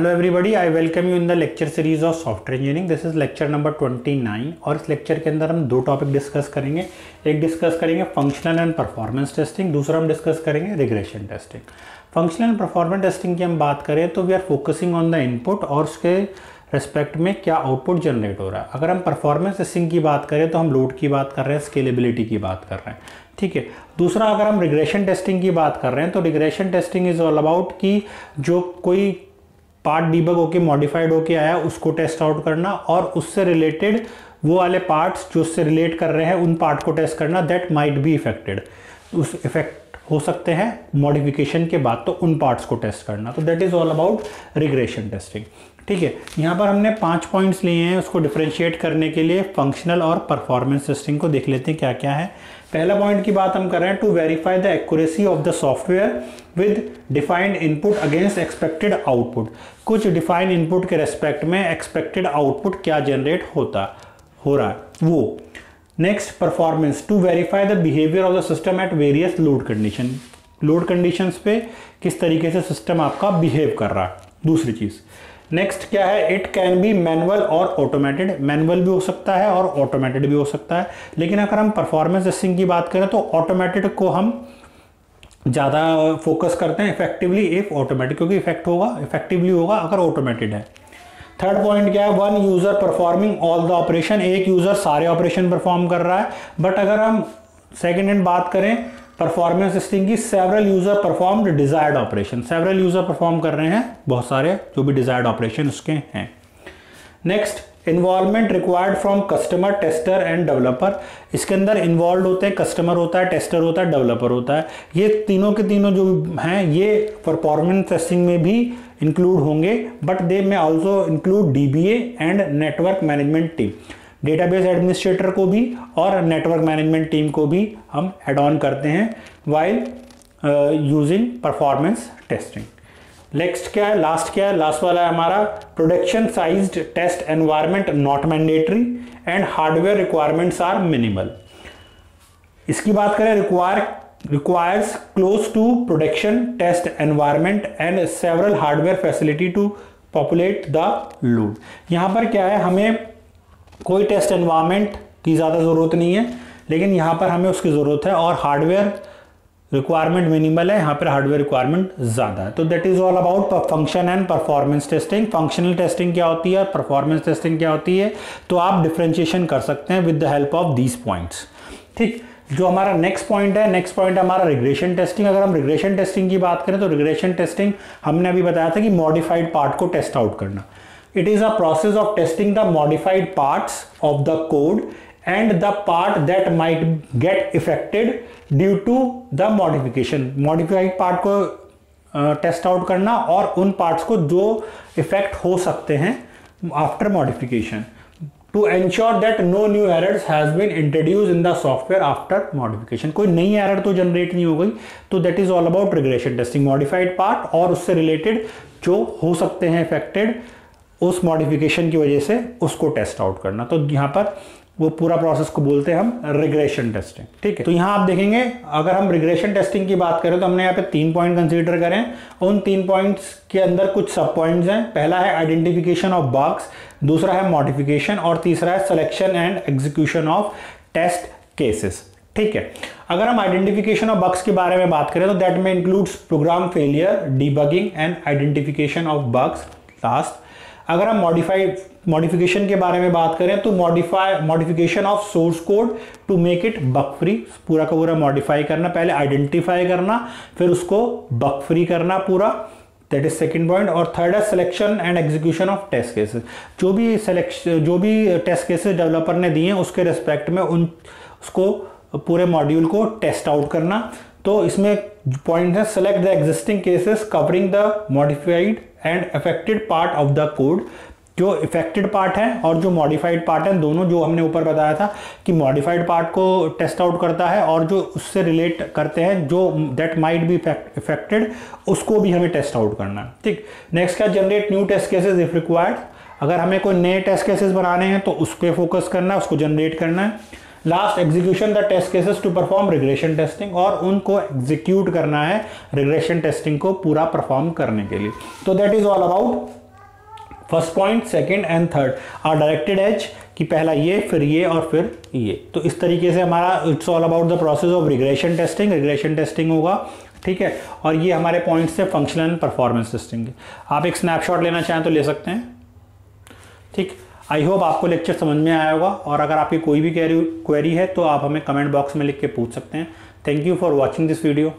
Hello everybody, I welcome you in the lecture series of software engineering. This is lecture number 29 और इस lecture के अंदर हम दो टॉपिक डिस्कस करेंगे। एक डिस्कस करेंगे फंक्शनल एंड परफॉर्मेंस टेस्टिंग, दूसरा हम डिस्कस करेंगे regression testing. Functional and performance testing की हम बात करें तो we are focusing on the input और उसके रेस्पेक्ट में क्या आउटपुट जनरेट हो रहा है। अगर हम परफॉर्मेंस टेस्टिंग की बात करें तो हम लोड की बात कर रहे हैं, स्केलेबिलिटी की बात कर रहे हैं, ठीक है। दूसरा अगर हम रिग्रेशन टेस्टिंग की बात कर रहे हैं तो regression testing is all about कि जो कोई पार्ट डीबग होके मॉडिफाइड होके आया उसको टेस्ट आउट करना और उससे रिलेटेड वो वाले पार्ट्स जो उससे रिलेट कर रहे हैं उन पार्ट को टेस्ट करना दैट माइट बी इफेक्टेड। उस इफेक्ट हो सकते हैं मॉडिफिकेशन के बाद, तो उन पार्ट्स को टेस्ट करना, तो that is all about regression testing, ठीक है। यहाँ पर हमने 5 पॉइंट्स लिए हैं उसको डिफरेंशिएट करने के लिए फंक्शनल और परफॉर्मेंस टेस्टिंग को। देख लेते हैं क्या क्या है। पहला पॉइंट की बात हम कर रहे हैं to verify the accuracy of the software with defined input against expected output. कुछ डिफाइंड इनपुट के रेस्पेक्ट में एक्सपेक्टेड आउटपुट क्या जनरेट हो रहा है वो। Next performance, to verify the behaviour of the system at various load condition. Load conditions पे किस तरीके से सिस्टम आपका बिहेव कर रहा है, दूसरी चीज। नेक्स्ट क्या है, इट कैन बी मैनुअल और ऑटोमेटेड। मैनुअल भी हो सकता है और ऑटोमेटेड भी हो सकता है, लेकिन अगर हम परफॉर्मेंस टेस्टिंग की बात करें तो ऑटोमेटेड को हम ज़्यादा फोकस करते हैं इफेक्टिवली इफ ऑटोमेटिक, क्योंकि इफेक्टिवली होगा अगर ऑटोमेटेड है। थर्ड पॉइंट क्या है, one user performing all the operation. एक यूजर सारे ऑपरेशन परफॉर्म कर रहा है। बट अगर हम सेकेंड हैंड बात करें परफॉर्मेंस टेस्टिंग की, several user performed desired operation. Several user perform कर रहे हैं बहुत सारे जो भी डिजायर्ड ऑपरेशन उसके हैं। Next, involvement required from customer, tester end developer. इसके अंदर इन्वॉल्व होते हैं, कस्टमर होता है, टेस्टर होता है, डेवलपर होता है। ये तीनों के तीनों जो हैं ये परफॉर्मेंस टेस्टिंग में भी इंक्लूड होंगे, बट दे में also include dBA and network management team. Database administrator को भी और नेटवर्क मैनेजमेंट टीम को भी हम एड ऑन करते हैं while using performance testing. Next क्या है, लास्ट वाला है हमारा production sized test environment not mandatory and hardware requirements are minimal. इसकी बात करें, requires close to production test environment and several hardware facility to populate the load. यहां पर क्या है, हमें कोई टेस्ट एनवायरनमेंट की ज़्यादा ज़रूरत नहीं है, लेकिन यहाँ पर हमें उसकी ज़रूरत है, और हार्डवेयर रिक्वायरमेंट मिनिमल है, यहाँ पर हार्डवेयर रिक्वायरमेंट ज़्यादा है। तो that is all about function and performance testing. Functional testing क्या होती है, परफॉर्मेंस टेस्टिंग क्या होती है, तो आप डिफ्रेंशिएशन कर सकते हैं with the help of these points, ठीक। जो हमारा नेक्स्ट पॉइंट है हमारा रिग्रेशन टेस्टिंग। अगर हम रिग्रेशन टेस्टिंग की बात करें तो रिग्रेशन टेस्टिंग हमने अभी बताया था कि मॉडिफाइड पार्ट को टेस्ट आउट करना। It is a process of testing the modified parts of the code and the part that might get affected due to the modification. Modified part को test out करना और उन parts को जो effect हो सकते हैं after modification, to ensure that no new errors has been introduce in the software after modification. कोई नई एरर तो जनरेट नहीं हो गई, तो that is all about regression testing. Modified part और उससे रिलेटेड जो हो सकते हैं इफेक्टेड उस मॉडिफिकेशन की वजह से उसको टेस्ट आउट करना, तो यहाँ पर वो पूरा प्रोसेस को बोलते हैं हम रिग्रेशन टेस्टिंग, ठीक है। तो यहाँ आप देखेंगे अगर हम रिग्रेशन टेस्टिंग की बात करें तो हमने यहाँ पे 3 पॉइंट कंसीडर करें। उन 3 पॉइंट्स के अंदर कुछ सब पॉइंट्स हैं। पहला है आइडेंटिफिकेशन ऑफ बग्स, दूसरा है मॉडिफिकेशन और तीसरा है selection and execution of test cases, ठीक है। अगर हम आइडेंटिफिकेशन ऑफ बग्स के बारे में बात करें तो दैट में includes program failure, debugging and identification of bugs last. अगर हम मॉडिफिकेशन के बारे में बात करें तो modification of source code to make it bug free. पूरा का पूरा मॉडिफाई करना, पहले आइडेंटिफाई करना फिर उसको बग फ्री करना पूरा, दैट इज सेकंड पॉइंट। और थर्ड है selection and execution of test cases. जो भी टेस्ट केसेस डेवलपर ने दिए हैं उसके रेस्पेक्ट में उसको पूरे मॉड्यूल को टेस्ट आउट करना। तो इसमें पॉइंट है, select the existing cases covering the modified and affected part of the code. जो इफेक्टेड पार्ट है और जो मॉडिफाइड पार्ट है, दोनों जो हमने ऊपर बताया था कि मॉडिफाइड पार्ट को टेस्ट आउट करता है और जो उससे रिलेट करते हैं जो दैट माइट बी इफेक्टेड उसको भी हमें टेस्ट आउट करना है, ठीक। नेक्स्ट क्या, generate new test cases if required. अगर हमें कोई नए टेस्ट केसेस बनाने हैं तो उस पर फोकस करना है, उसको जनरेट करना है। Last, execution the test cases to perform regression testing, और उनको एग्जीक्यूट करना है रिग्रेशन टेस्टिंग को पूरा परफॉर्म करने के लिए। तो that is all about first point, second and third are directed as, कि पहला ये, फिर ये और फिर ये। तो इस तरीके से हमारा it's all about the process of regression testing. Regression testing होगा, ठीक है। और ये हमारे पॉइंट्स है फंक्शनल एंड परफॉर्मेंस टेस्टिंग के। आप एक स्नैपशॉट लेना चाहें तो ले सकते हैं, ठीक। आई होप आपको लेक्चर समझ में आया होगा, और अगर आपकी कोई भी क्वेरी है तो आप हमें कमेंट बॉक्स में लिख के पूछ सकते हैं। Thank you for watching this video.